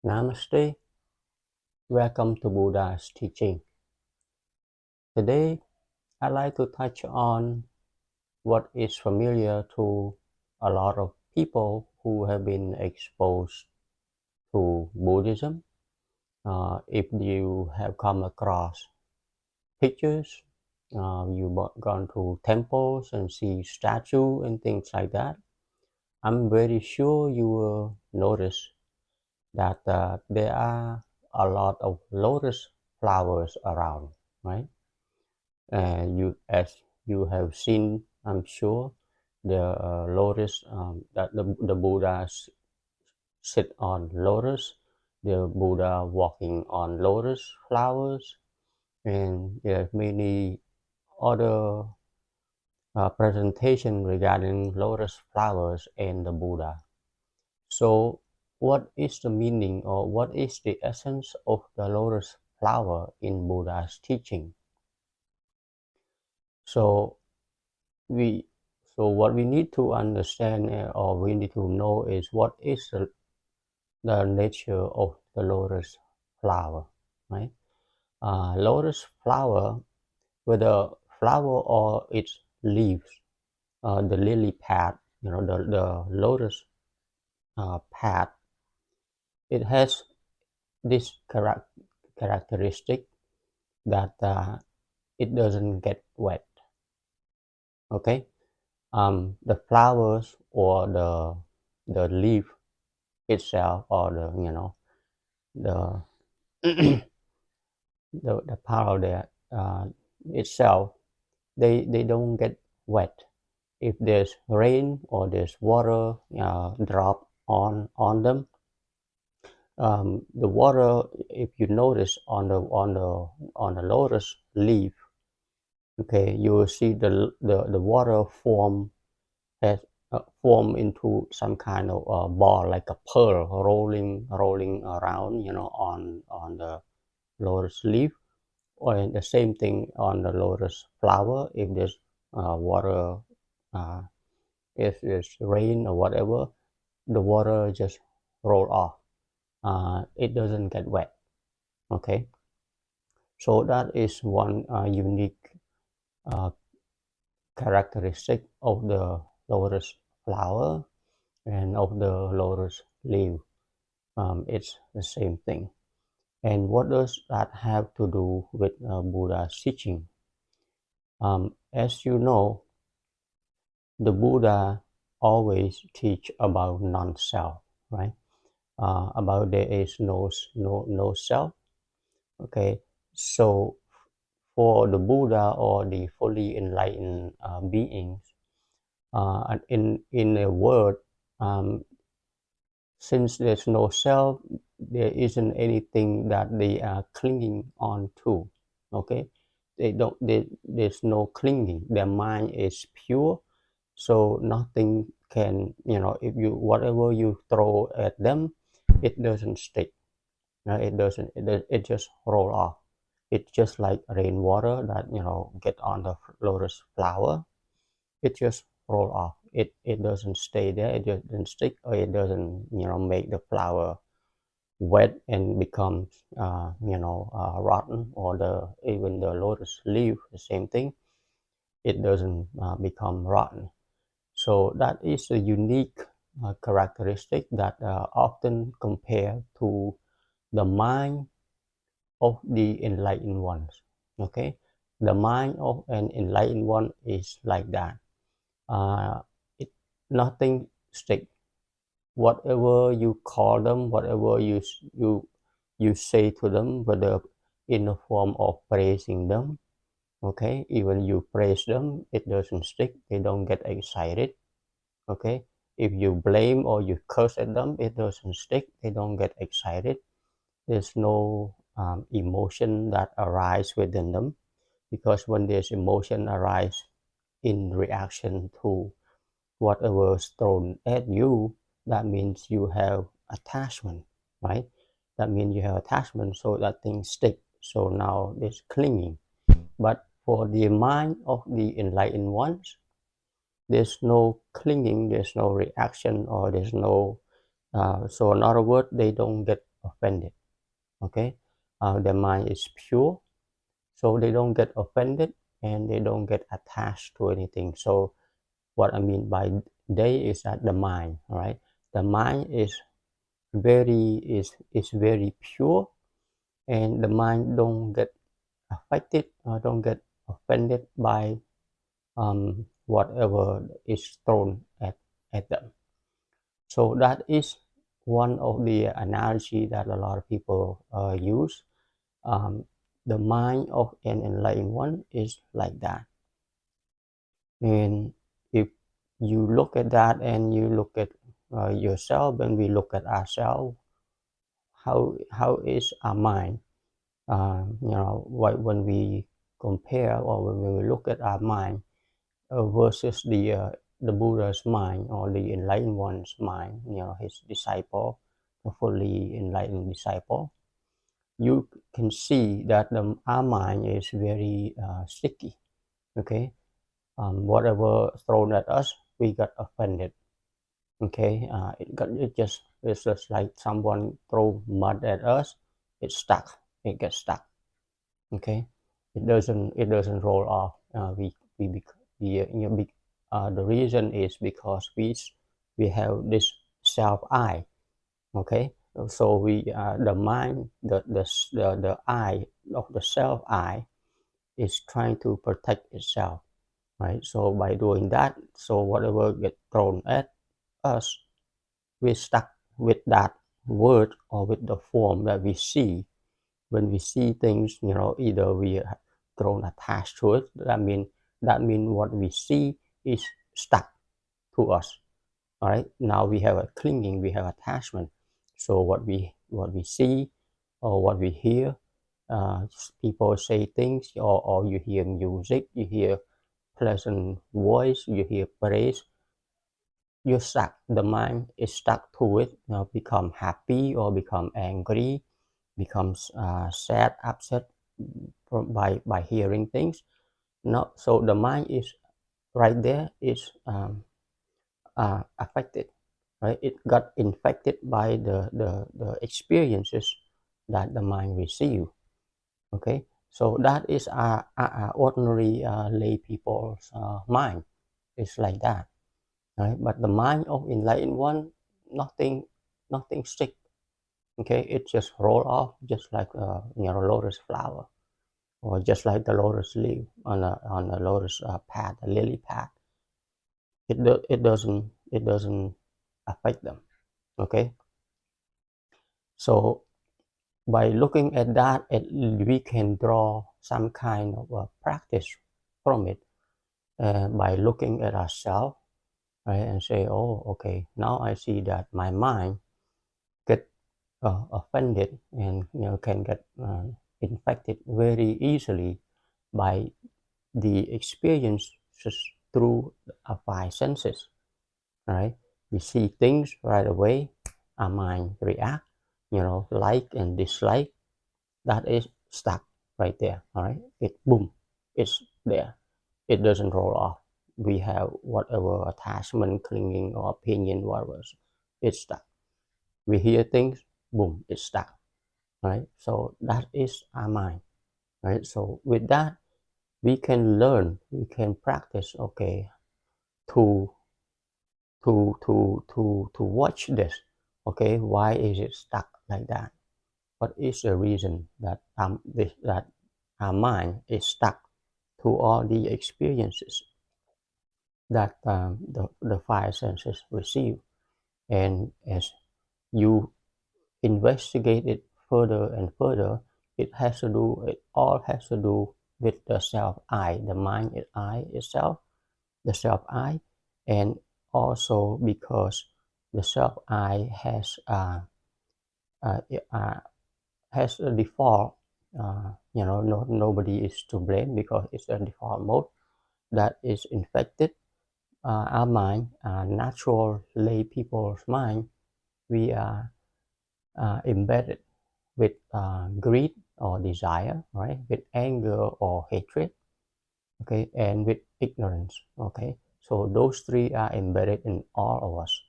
Namaste. Welcome to Buddha's teaching. Today, I'd like to touch on what is familiar to a lot of people who have been exposed to Buddhism. If you have come across pictures, you've gone to temples and see statues and things like that, I'm very sure you will notice that there are a lot of lotus flowers around, right? As you have seen, I'm sure, the lotus that the Buddha sit on lotus, the Buddha walking on lotus flowers, and there are many other presentation regarding lotus flowers and the Buddha. So, what is the meaning or what is the essence of the lotus flower in Buddha's teaching? So, we what we need to understand or we need to know is what is the nature of the lotus flower, right? Lotus flower, whether flower or its leaves, the lily pad, the lotus pad, it has this characteristic that it doesn't get wet. Okay, the flowers or the leaf itself, or the the part of the itself, they don't get wet. If there's rain or there's water drop on them, the water, if you notice on the lotus leaf, okay, you will see the water has form into some kind of ball, like a pearl rolling around, on the lotus leaf. Or the same thing on the lotus flower. If there's water, uh, if there's rain or whatever, the water just roll off. It doesn't get wet. Okay, so that is one unique uh, characteristic of the lotus flower and of the lotus leaf. It's the same thing. And what does that have to do with Buddha's teaching? As you know, the Buddha always teach about non-self, right? About there is no self. Okay, so for the Buddha or the fully enlightened beings, in a word, um, since there's no self, there isn't anything that they are clinging on to. Okay, there's no clinging. Their mind is pure, so nothing can, if you whatever you throw at them, it doesn't stick. It doesn't. It just roll off. It's just like rainwater that get on the lotus flower. It just roll off. It doesn't stay there. It just doesn't stick, or it doesn't make the flower wet and becomes rotten, or the even the lotus leaf, the same thing. It doesn't become rotten. So that is a unique characteristic that often compared to the mind of the enlightened ones. Okay, the mind of an enlightened one is like that. Uh, it Nothing stick. Whatever you call them, whatever you say to them, whether in the form of praising them, okay, even you praise them, it doesn't stick. They don't get excited. Okay, if you blame or you curse at them, it doesn't stick. They don't get excited. There's no emotion that arise within them, because when there's emotion arise in reaction to whatever's thrown at you, that means you have attachment, right? That means you have attachment, so that thing stick. So now there's clinging. But for the mind of the enlightened ones, there's no clinging, there's no reaction, or there's no so in other words, they don't get offended. Okay, their mind is pure, so they don't get offended and they don't get attached to anything. So what I mean by they is that the mind, right? The mind is very pure, and the mind don't get affected or don't get offended by whatever is thrown at them. So that is one of the analogy that a lot of people use. Um, the mind of an enlightened one is like that. And if you look at that and you look at yourself, when we look at ourselves, how is our mind? When we compare or when we look at our mind versus the Buddha's mind or the enlightened one's mind, his disciple, the fully enlightened disciple, you can see that our mind is very sticky. Okay, whatever thrown at us, we got offended. Okay, it's just like someone throw mud at us, it's stuck, it gets stuck. Okay, it doesn't roll off. The reason is because we have this self I. Okay, so the mind, the I of the self I is trying to protect itself, right? So by doing that, so whatever get thrown at us, we're stuck with that word or with the form that we see. When we see things, either we are grown attached to it. That mean what we see is stuck to us. All right. Now we have a clinging, we have attachment. So what we see or what we hear, people say things, or you hear music, you hear pleasant voice, you hear praise, you're stuck. The mind is stuck to it. Become happy or become angry, becomes sad, upset by hearing things. No, so the mind is right there is affected, right? It got infected by the experiences that the mind receive. Okay, so that is our ordinary lay people's mind. It's like that, right? But the mind of enlightened one, nothing stick. Okay, it just roll off just like lotus flower, or just like the lotus leaf on a lotus pad, a lily pad. It doesn't affect them. Okay, so by looking at that, we can draw some kind of practice from it, by looking at ourselves, right, and say, oh, okay, now I see that my mind get offended and can get infected very easily by the experiences through our five senses, right? We see things right away, our mind react, like and dislike, that is stuck right there, all right? It boom, it's there. It doesn't roll off. We have whatever attachment, clinging, or opinion, whatever, it's stuck. We hear things, boom, it's stuck, right? So that is our mind, right? So with that, we can learn, we can practice, okay, to to watch this. Okay, why is it stuck like that? What is the reason that that our mind is stuck to all the experiences that the five senses receive? And as you investigate it further and further, it all has to do with the self I, the mind is I itself, the self I, and also because the self I uh, uh, has a default. Nobody is to blame because it's a default mode that is infected. Our mind, natural lay people's mind, we are embedded with greed or desire, right? With anger or hatred, okay, and with ignorance, okay. So those three are embedded in all of us.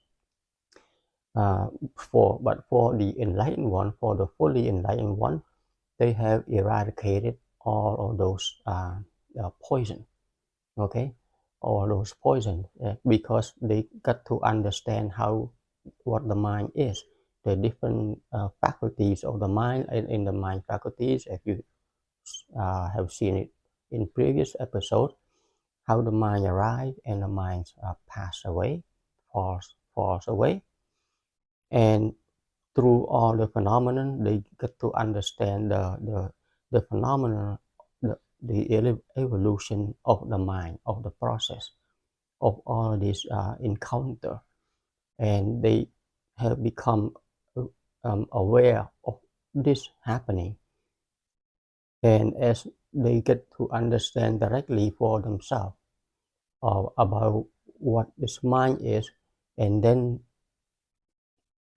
Uh, for the enlightened one, for the fully enlightened one, they have eradicated all of those poison. Okay, all those poison because they got to understand how what the mind is, the different faculties of the mind, and in the mind faculties, if you have seen it in previous episode, how the mind arrive and the mind pass away, falls away, and through all the phenomenon, they get to understand the phenomenon, the evolution of the mind, of the process of all these encounter, and they have become aware of this happening. And as they get to understand directly for themselves about what this mind is, and then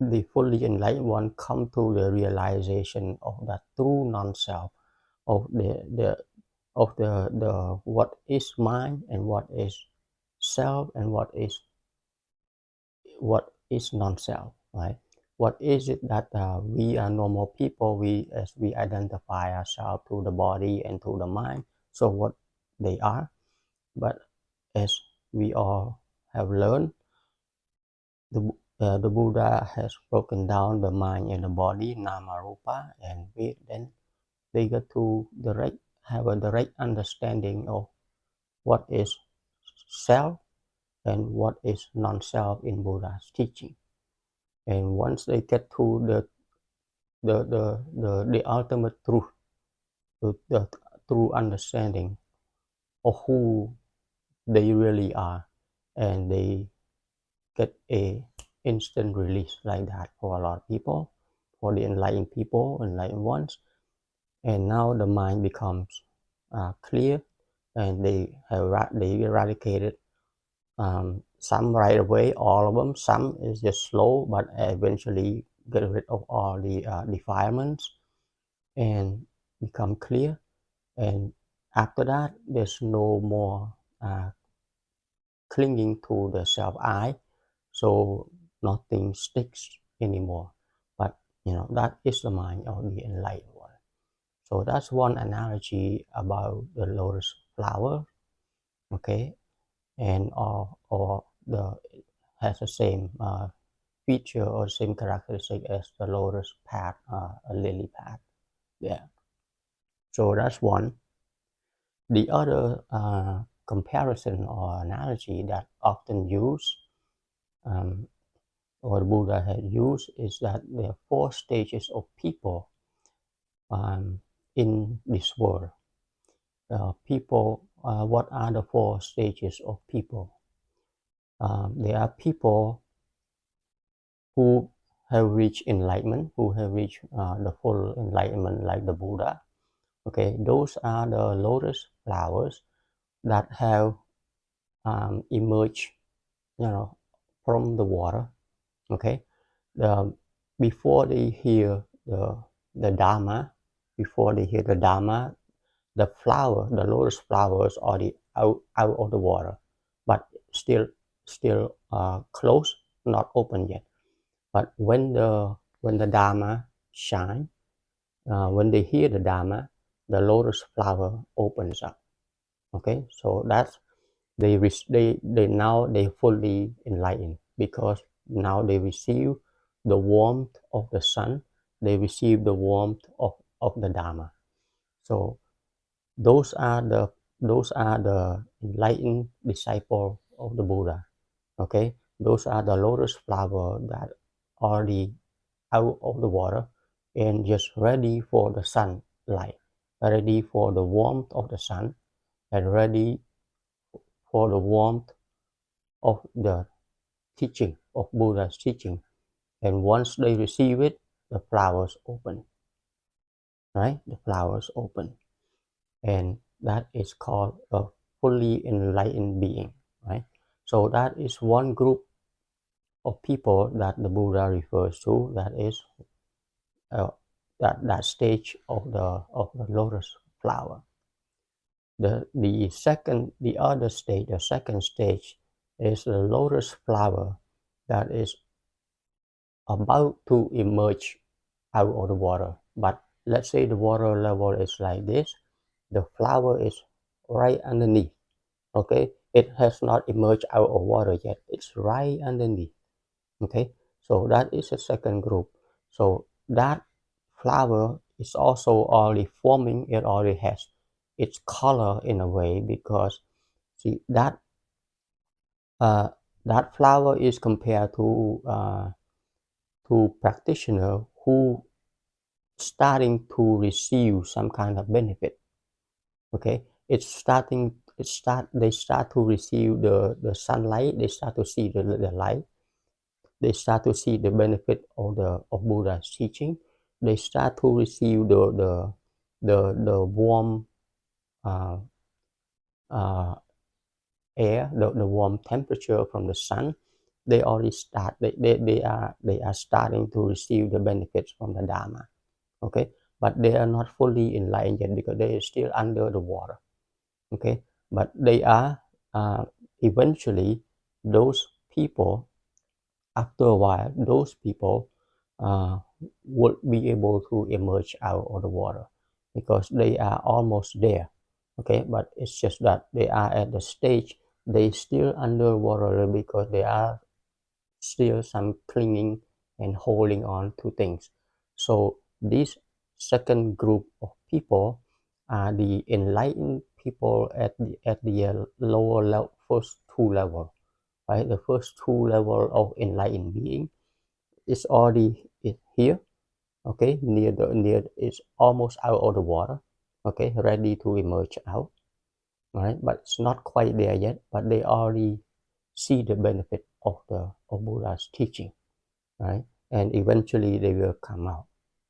the fully enlightened one come to the realization of that true non-self, of the what is mind and what is self and what is non-self, right? What is it that we are normal people, we as we identify ourselves to the body and to the mind, so what they are. But as we all have learned, the Buddha has broken down the mind and the body, nama rupa, and then they get to have a direct understanding of what is self and what is non-self in Buddha's teaching. And once they get to the ultimate truth, the true understanding of who they really are, and they get a instant release like that for a lot of people, for the enlightened people, enlightened ones, and now the mind becomes clear, and they eradicated some right away, all of them. Some is just slow, but eventually get rid of all the defilements and become clear. And after that, there's no more uh, clinging to the self I, so nothing sticks anymore. But that is the mind of the enlightened one. So that's one analogy about the lotus flower. Okay, and or the has the same feature or same characteristic as the lotus path, a lily pad. Yeah. So that's one. The other comparison or analogy that often used, um, or Buddha had used, is that there are four stages of people in this world. What are the four stages of people? There are people who have reached enlightenment, who have reached the full enlightenment like the Buddha. Okay, those are the lotus flowers that have emerged, from the water. Okay, the, before they hear the Dharma, before they hear the Dharma, the lotus flowers are out of the water, but still closed, not open yet. But when the Dharma shine, when they hear the Dharma, the lotus flower opens up. Okay, so that's they fully enlightened, because now they receive the warmth of the sun, they receive the warmth of the Dharma. So those are the enlightened disciple of the Buddha. Okay, those are the lotus flower that already out of the water and just ready for the sunlight, ready for the warmth of the sun, and ready for the warmth of the teaching of Buddha's teaching. And once they receive it, the flowers open, right? The flowers open, and that is called a fully enlightened being, right? So that is one group of people that the Buddha refers to. That is uh, that stage of the lotus flower. The second stage is the lotus flower that is about to emerge out of the water. But let's say the water level is like this, the flower is right underneath. Okay, it has not emerged out of water yet, it's right underneath. Okay, so that is a second group. So that flower is also already forming, it already has its color in a way, because see uh, that flower is compared to practitioner who starting to receive some kind of benefit. Okay, they start to receive the sunlight, they start to see the light, they start to see the benefit of Buddha's teaching, they start to receive the warm uh, uh, air, the warm temperature from the sun. They already start they are starting to receive the benefits from the Dharma. Okay, but they are not fully enlightened yet because they are still under the water. Okay, but they are eventually, those people, after a while, those people uh, will be able to emerge out of the water because they are almost there. Okay, but it's just that they are at the stage, they still underwater because they are still some clinging and holding on to things. So this second group of people are the enlightened people at the lower level, first two level, right? The first two level of enlightened being is already here, okay, near it's almost out of the water, okay, ready to emerge out, right? But it's not quite there yet, but they already see the benefit of Buddha's teaching, right? And eventually they will come out.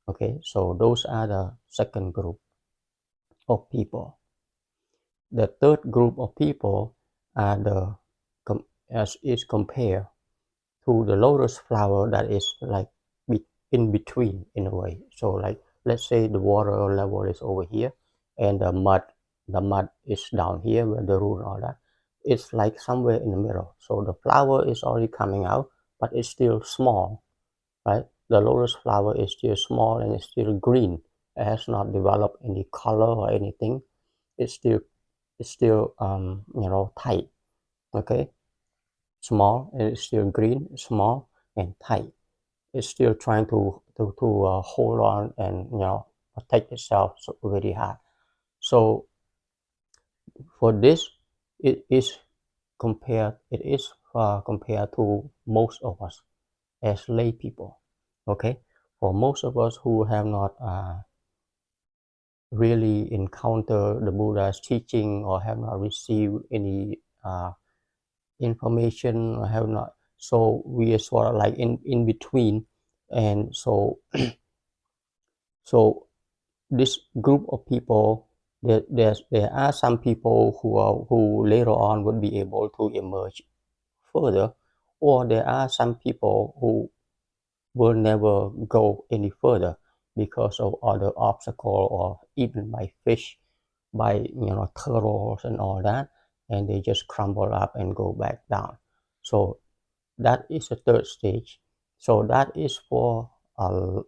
Okay, so those are the second group of people. The third group of people are as is compared to the lotus flower, that is like in between in a way. So like, let's say the water level is over here and the mud is down here where the root and all that. It's like somewhere in the middle. So the flower is already coming out, but it's still small, right? The lotus flower is still small and it's still green. It has not developed any color or anything. It's still tight. Okay, small and it's still green, small and tight. It's still trying to hold on and protect itself so very hard. So for this, it is compared to most of us as lay people. Okay, for most of us who have not really encountered the Buddha's teaching or have not received any information or have not, so we are sort of like in between. And so this group of people, there are some people who later on would be able to emerge further, or there are some people who will never go any further because of other obstacle or eaten by fish, by turtles and all that, and they just crumble up and go back down. So that is the third stage. So that is for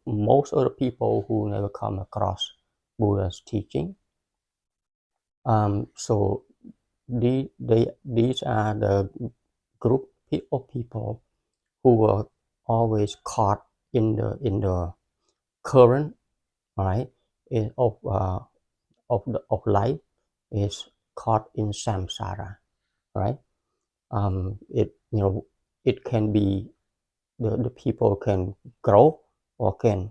most of the people who never come across Buddha's teaching. So these are the group of people who were always caught in the current, right, of life, is caught in samsara, right? It can be, the people can grow or can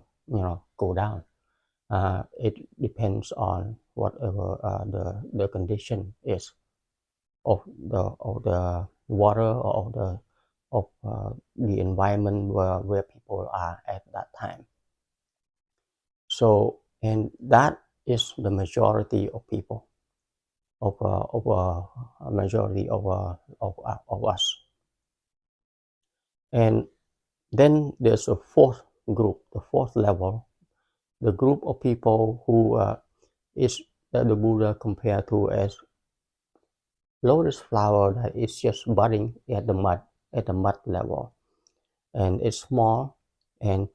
go down. It depends on whatever the condition is of the water or of the environment where people are at that time. So, and that is the majority of people, of a majority of us. And then there's a fourth group, the fourth level, the group of people who is that the Buddha compared to as lotus flower that is just budding at the mud level, and it's small and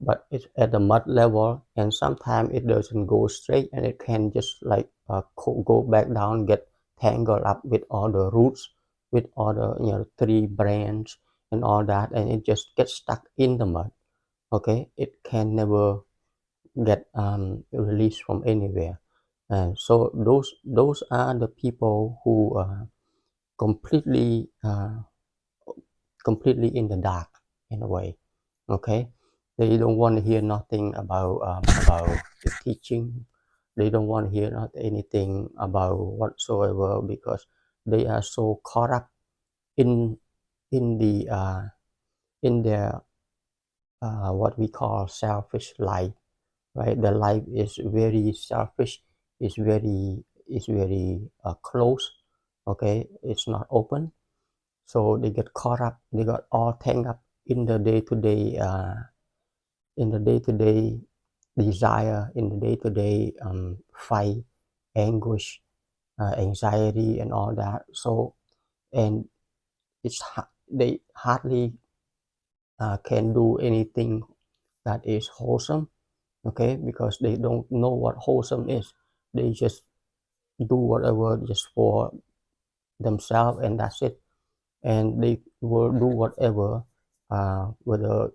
but it's at the mud level, and sometimes it doesn't go straight, and it can just like go back down, get tangled up with all the roots, with all the tree branch and all that, and it just gets stuck in the mud. Okay, it can never get released from anywhere. And so those are the people who completely completely in the dark in a way. Okay, they don't want to hear nothing about the teaching. They don't want to hear not anything about whatsoever, because they are so caught up in in the in their what we call selfish life, right? The life is very selfish, is very close. Okay, it's not open, so they get caught up, they got all tangled up in the day-to-day desire, in the day-to-day fight, anguish, anxiety and all that. So, and they hardly can do anything that is wholesome. Okay, because they don't know what wholesome is. They just do whatever just for themselves, and that's it. And they will do whatever, whether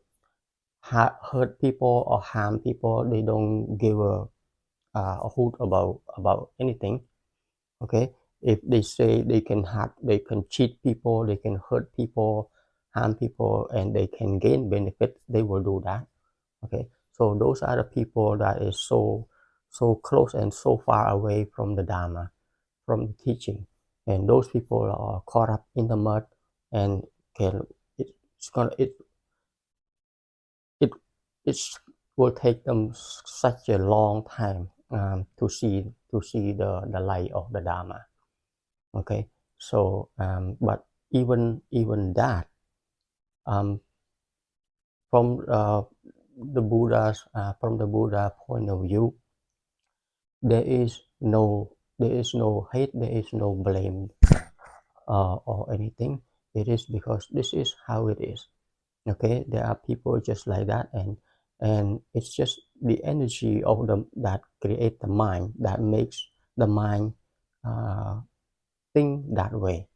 hurt people or harm people. They don't give a hoot about anything. Okay, if they say they can cheat people, they can hurt people, harm people, and they can gain benefit, they will do that. Okay, so those are the people that is so close and so far away from the Dharma, from the teaching, and those people are caught up in the mud, and can it's gonna it it's will take them such a long time to see the light of the Dharma. Okay, so but even that, um, from from the Buddha point of view, there is no hate, there is no blame or anything. It is because this is how it is. Okay, there are people just like that, and it's just the energy of them that create the mind, that makes the mind uh, think that way,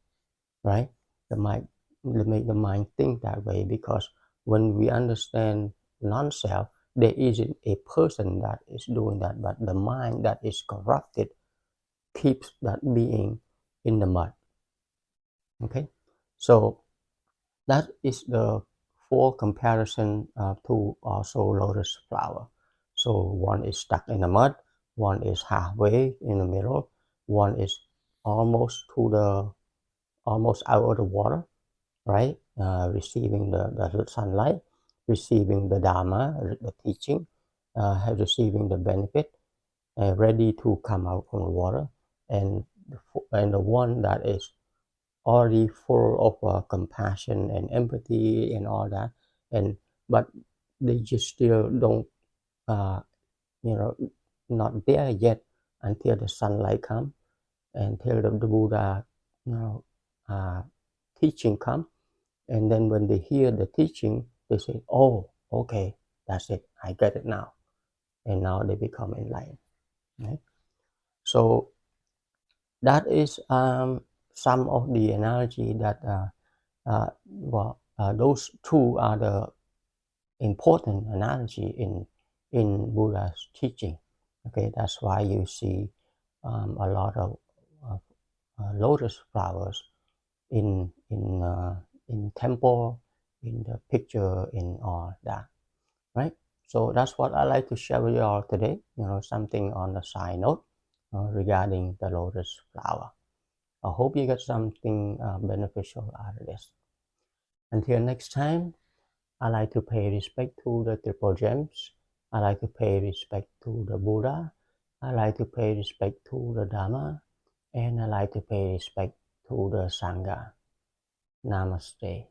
right? The mind make the mind think that way, because when we understand non-self, there isn't a person that is doing that, but the mind that is corrupted keeps that being in the mud. Okay, so that is the full comparison to also lotus flower. So one is stuck in the mud, one is halfway in the middle, one is almost to the almost out of the water, right? Receiving the sunlight, receiving the Dharma, the teaching, receiving the benefit, ready to come out from the water, and the one that is already full of compassion and empathy and all that, and but they just still don't, uh, you know, not there yet until the sunlight come, until the Buddha, you know, uh, teaching come, and then when they hear the teaching, they say, "Oh, okay, that's it. I get it now," and now they become enlightened. Right? So that is some of the analogy that those two are the important analogy in Buddha's teaching. Okay, that's why you see a lot of lotus flowers in temple, in the picture, in all that, right? So that's what I like to share with you all today. Something on the side note regarding the lotus flower. I hope you get something beneficial out of this. Until next time, I like to pay respect to the triple gems. I like to pay respect to the Buddha. I like to pay respect to the Dharma. And I like to pay respect to the Sangha. Namaste.